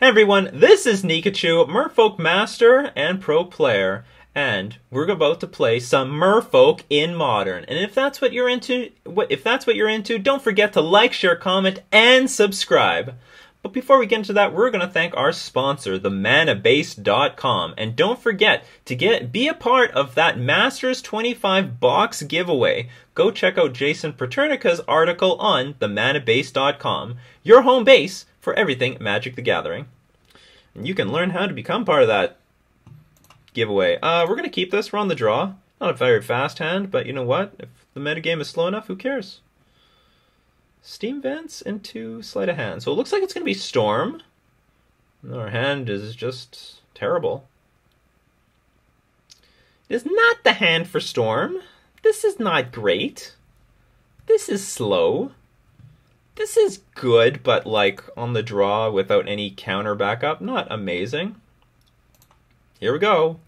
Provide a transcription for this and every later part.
Hey everyone, this is Nikachu, Merfolk Master and Pro Player, and we're about to play some Merfolk in Modern. And if that's what you're into, don't forget to like, share, comment, and subscribe. But before we get into that, we're going to thank our sponsor, themanabase.com. And don't forget to be a part of that Masters 25 box giveaway. Go check out Jason Paternica's article on themanabase.com, your home base for everything Magic the Gathering. And you can learn how to become part of that giveaway. We're going to keep this. We're on the draw. Not a very fast hand, but you know what? If the metagame is slow enough, who cares? Steam Vents into Sleight of Hand. So it looks like it's going to be Storm. Our hand is just terrible. It is not the hand for Storm. This is not great. This is slow. This is good, but like on the draw without any counter backup. Not amazing. Here we go.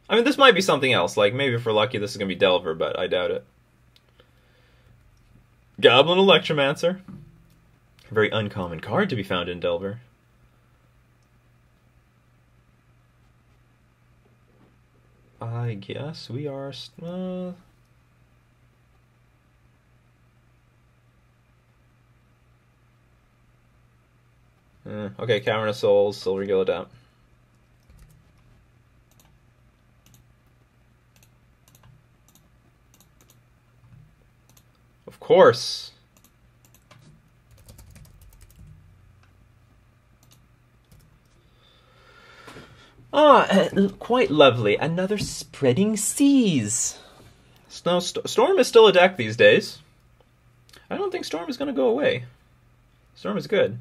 I mean, this might be something else. Like, maybe if we're lucky, this is going to be Delver, but I doubt it. Goblin Electromancer. A very uncommon card to be found in Delver. I guess we are... okay, Cavern of Souls, Silver Gillidat. Of course. Quite lovely. Another Spreading Seas. Storm is still a deck these days. I don't think Storm is going to go away. Storm is good.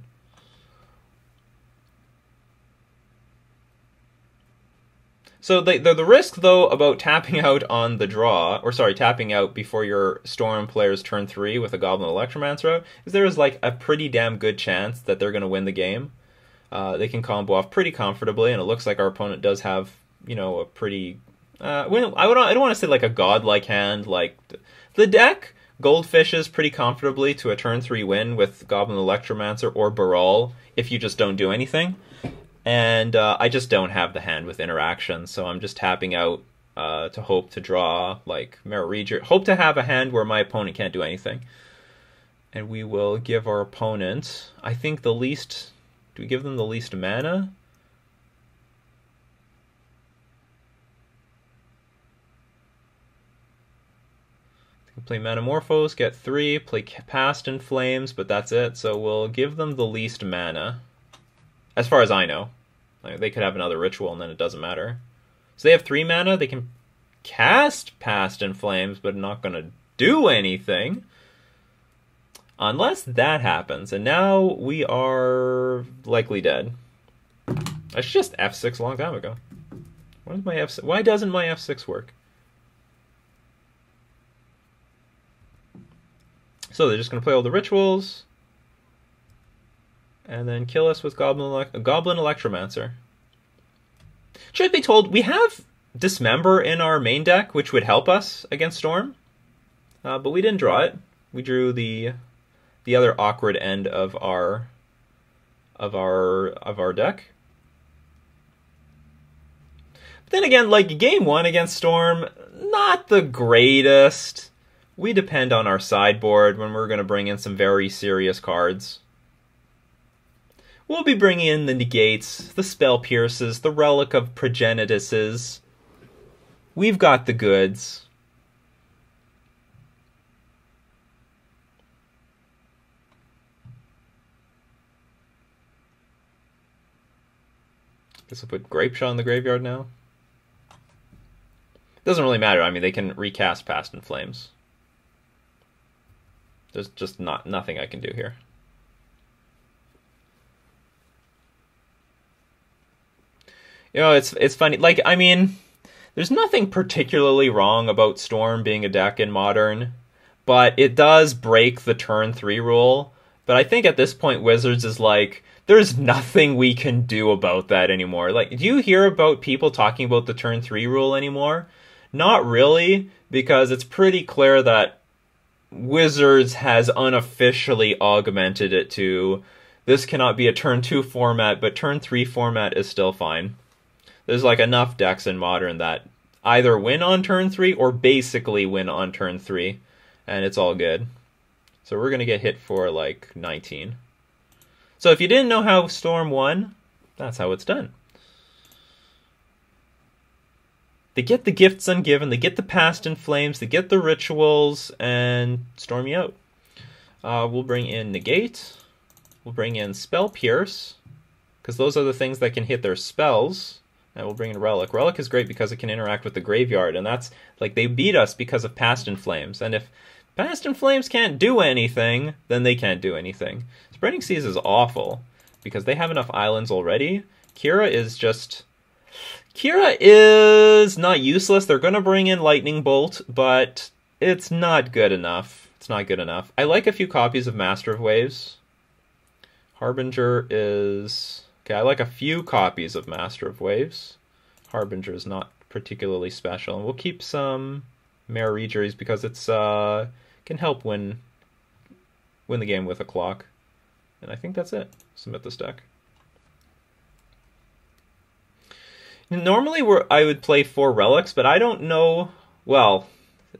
So the risk, though, about tapping out on the draw, or sorry, tapping out before your Storm player's turn 3 with a Goblin Electromancer out, is there is like a pretty damn good chance that they're going to win the game. They can combo off pretty comfortably, and it looks like our opponent does have, you know, a pretty... I don't want to say like a godlike hand. Like the deck goldfishes pretty comfortably to a turn 3 win with Goblin Electromancer or Baral if you just don't do anything. And I just don't have the hand with interaction, so I'm just tapping out to hope to draw, like, Mirror Regent. Hope to have a hand where my opponent can't do anything. And we will give our opponent, I think, the least... Do we give them the least mana? Play Manamorphose, get 3, play Past in Flames, but that's it. So we'll give them the least mana. As far as I know. Like, they could have another ritual and then it doesn't matter. So they have 3 mana, they can cast Past in Flames, but not going to do anything. Unless that happens. And now we are likely dead. I should just F6 a long time ago. Why doesn't my F6 work? So they're just going to play all the rituals. And then kill us with Goblin Electromancer. Truth be told, we have Dismember in our main deck, which would help us against Storm. But we didn't draw it. We drew the other awkward end of our deck. But then again, like game 1 against Storm, not the greatest. We depend on our sideboard when we're going to bring in some very serious cards. We'll be bringing in the Negates, the Spell Pierces, the Relic of Progenituses. We've got the goods. Guess we'll put Grapeshot in the graveyard now. Doesn't really matter. I mean, they can recast Past in Flames. There's just nothing I can do here. You know, it's funny. Like, I mean, there's nothing particularly wrong about Storm being a deck in Modern, but it does break the turn 3 rule. But I think at this point, Wizards is like, there's nothing we can do about that anymore. Like, do you hear about people talking about the turn 3 rule anymore? Not really, because it's pretty clear that Wizards has unofficially augmented it to this cannot be a turn 2 format, but turn 3 format is still fine. There's like enough decks in Modern that either win on turn 3 or basically win on turn 3, and it's all good. So we're going to get hit for like 19. So if you didn't know how Storm won, that's how it's done. They get the gifts ungiven, they get the Past in Flames, they get the rituals, and storm you out. We'll bring in Negate. We'll bring in Spell Pierce, because those are the things that can hit their spells. And we'll bring in Relic. Relic is great because it can interact with the graveyard, and that's, like, they beat us because of Past in Flames. And if Past in Flames can't do anything, then they can't do anything. Spreading Seas is awful, because they have enough islands already. Kira is not useless. They're going to bring in Lightning Bolt, but it's not good enough. It's not good enough. I like a few copies of Master of Waves. Harbinger is... Okay, I like a few copies of Master of Waves. Harbinger is not particularly special. And we'll keep some Mare Regeries because it's can help win the game with a clock. And I think that's it. Submit this deck. Normally I would play 4 Relics, but I don't know... Well,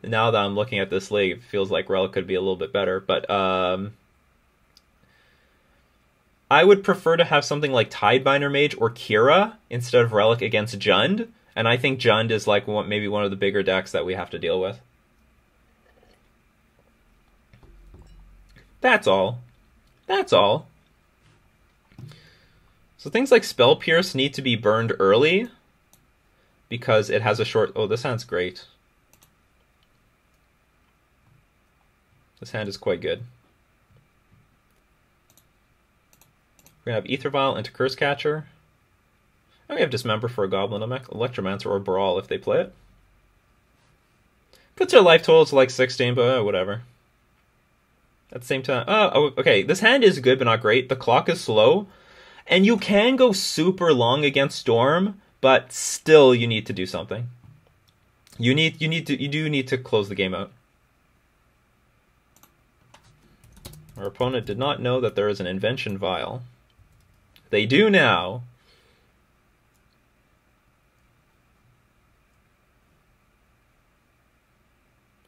now that I'm looking at this league, it feels like Relic could be a little bit better, but... I would prefer to have something like Tidebinder Mage or Kira instead of Relic against Jund, and I think Jund is like maybe one of the bigger decks that we have to deal with. That's all. That's all. So things like Spell Pierce need to be burned early because it has a short... Oh, this hand's great. This hand is quite good. We're going to have Aether Vial into Curse Catcher. And we have Dismember for a Goblin, Electromancer, or Brawl if they play it. Puts their life total to like 16, but whatever. At the same time... Oh, okay. This hand is good, but not great. The clock is slow. And you can go super long against Storm, but still you need to do something. You do need to close the game out. Our opponent did not know that there is an Invention Vial. They do now.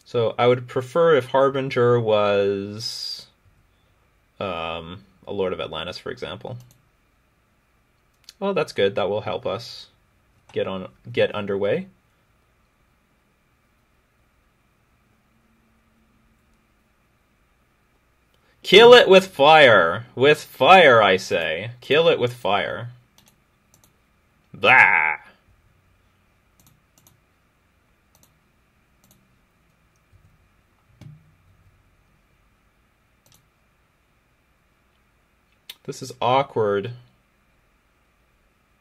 So I would prefer if Harbinger was a Lord of Atlantis, for example. Well, that's good. That will help us get underway. Kill it with fire. With fire, I say. Kill it with fire. Blah. This is awkward.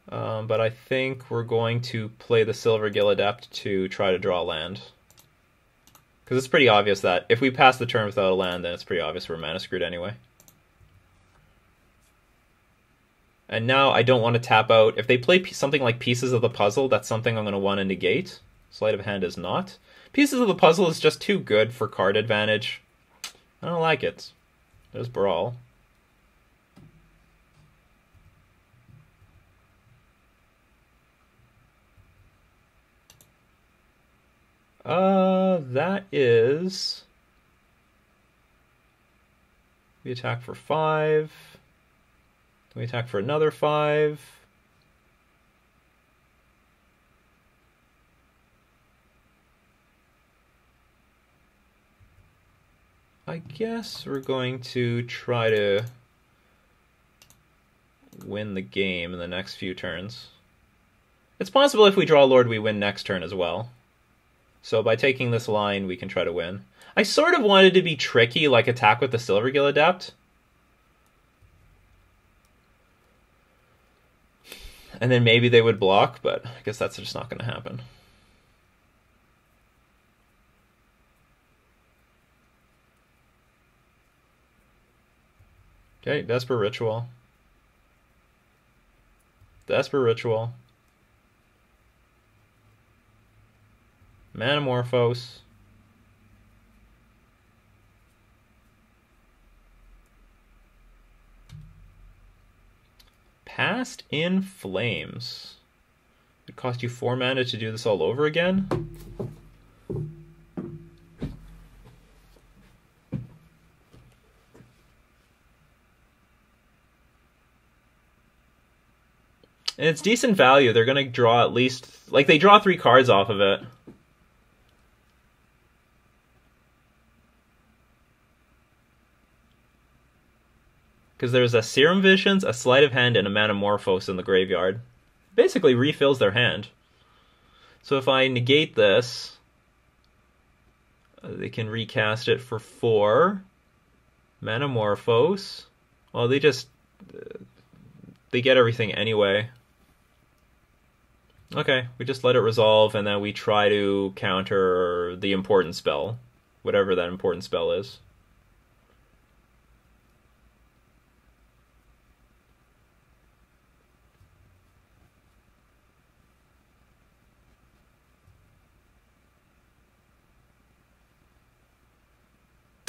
But I think we're going to play the Silvergill Adept to try to draw land. Because it's pretty obvious that if we pass the turn without a land, then it's pretty obvious we're mana screwed anyway. And now I don't want to tap out. If they play something like Pieces of the Puzzle, that's something I'm going to want to negate. Sleight of Hand is not. Pieces of the Puzzle is just too good for card advantage. I don't like it. There's Brawl. That is... We attack for 5. Then we attack for another 5. I guess we're going to try to win the game in the next few turns. It's possible if we draw Lord, we win next turn as well. So by taking this line, we can try to win. I sort of wanted to be tricky, like attack with the Silvergill Adept. And then maybe they would block, but I guess that's just not going to happen. Okay, Desperate Ritual. Desperate Ritual. Manamorphose. Past in Flames. It cost you 4 mana to do this all over again? And it's decent value. They're going to draw at least... Like, they draw 3 cards off of it. Because there's a Serum Visions, a Sleight of Hand, and a Manamorphose in the graveyard. Basically refills their hand. So if I negate this, they can recast it for 4. Manamorphose. Well, they just... They get everything anyway. Okay, we just let it resolve, and then we try to counter the important spell. Whatever that important spell is.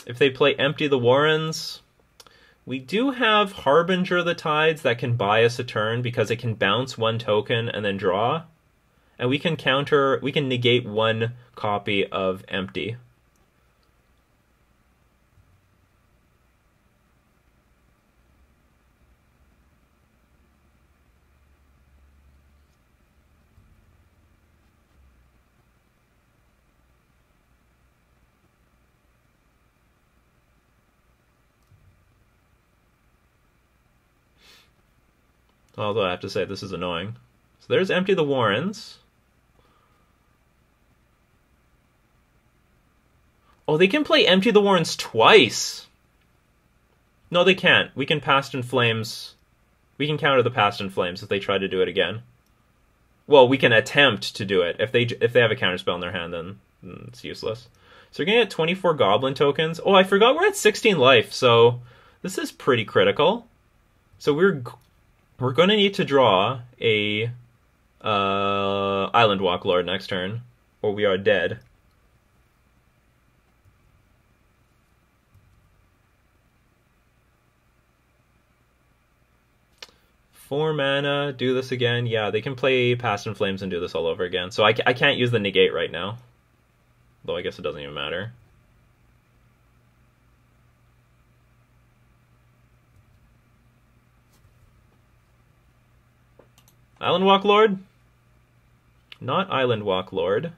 If they play Empty the Warrens, we do have Harbinger of the Tides that can buy us a turn because it can bounce 1 token and then draw. And we can negate 1 copy of Empty. Although I have to say, this is annoying. So there's Empty the Warrens. Oh, they can play Empty the Warrens twice! No, they can't. We can Past in Flames. We can counter the Past in Flames if they try to do it again. Well, we can attempt to do it. If they have a counterspell in their hand, then it's useless. So we're going to get 24 Goblin tokens. Oh, I forgot we're at 16 life, so this is pretty critical. So we're going to need to draw a Island Walk Lord next turn, or we are dead. Four mana, do this again. Yeah, they can play Past in Flames and do this all over again. So I can't use the negate right now. Though I guess it doesn't even matter. Island Walk Lord? Not Island Walk Lord.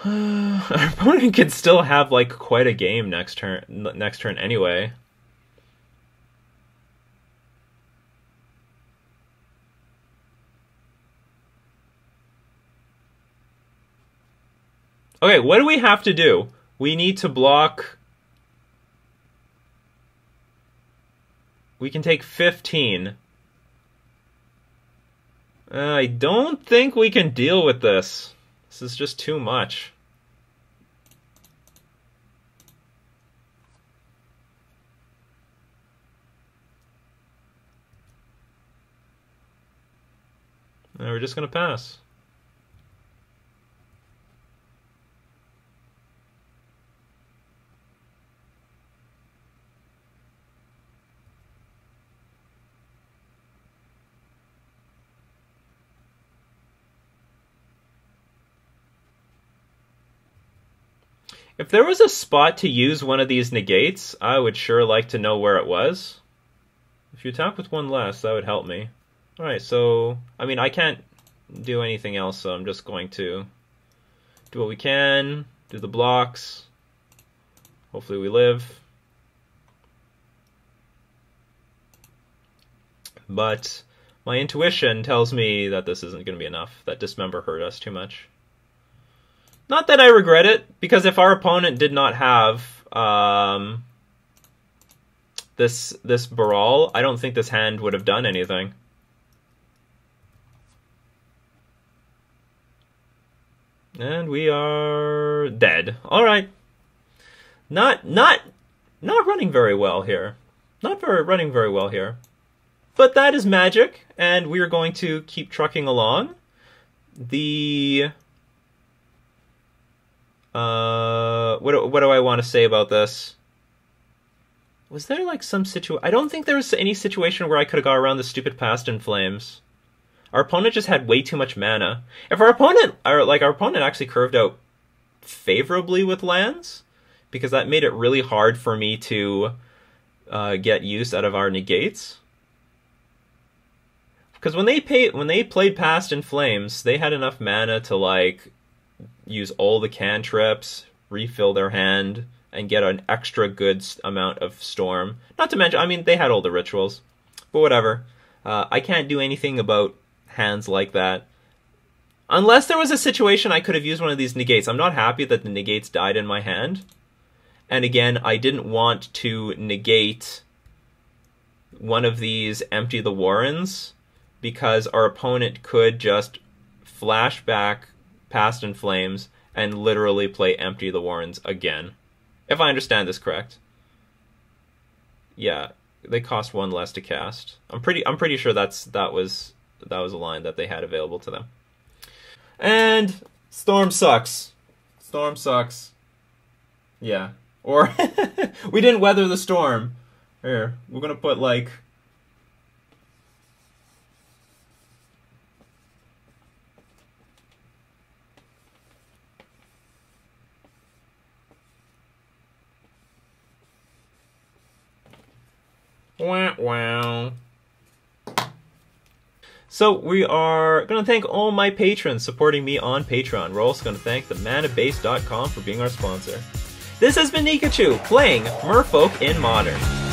Our opponent could still have like quite a game next turn anyway. Okay, what do we have to do? We need to block... We can take 15. I don't think we can deal with this. This is just too much. No, we're just going to pass. If there was a spot to use one of these negates, I would sure like to know where it was. If you attack with 1 less, that would help me. Alright, so, I mean, I can't do anything else, so I'm just going to do what we can, do the blocks. Hopefully we live. But my intuition tells me that this isn't going to be enough, that Dismember hurt us too much. Not that I regret it, because if our opponent did not have this Baral, I don't think this hand would have done anything. And we are dead. All right. Not running very well here. Running very well here. But that is magic, and we're going to keep trucking along. What do I want to say about this? Was there like some situation? I don't think there was any situation where I could have got around the stupid Past in Flames. Our opponent just had way too much mana. If our opponent actually curved out favorably with lands, because that made it really hard for me to get use out of our negates. Because when they played Past in Flames, they had enough mana to like use all the cantrips, refill their hand, and get an extra good amount of storm. Not to mention, I mean, they had all the rituals, but whatever. I can't do anything about hands like that. Unless there was a situation I could have used one of these negates. I'm not happy that the negates died in my hand. And again, I didn't want to negate one of these Empty the Warrens, because our opponent could just flash back Past in Flames and literally play Empty the Warrens again. If I understand this correct. Yeah, they cost one less to cast. I'm pretty sure that was a line that they had available to them. And Storm sucks. Storm sucks. Yeah. Or we didn't weather the storm. Here, we're gonna put like wow. So we are going to thank all my patrons supporting me on Patreon. We're also going to thank themanabase.com for being our sponsor. This has been Nikachu, playing Merfolk in Modern.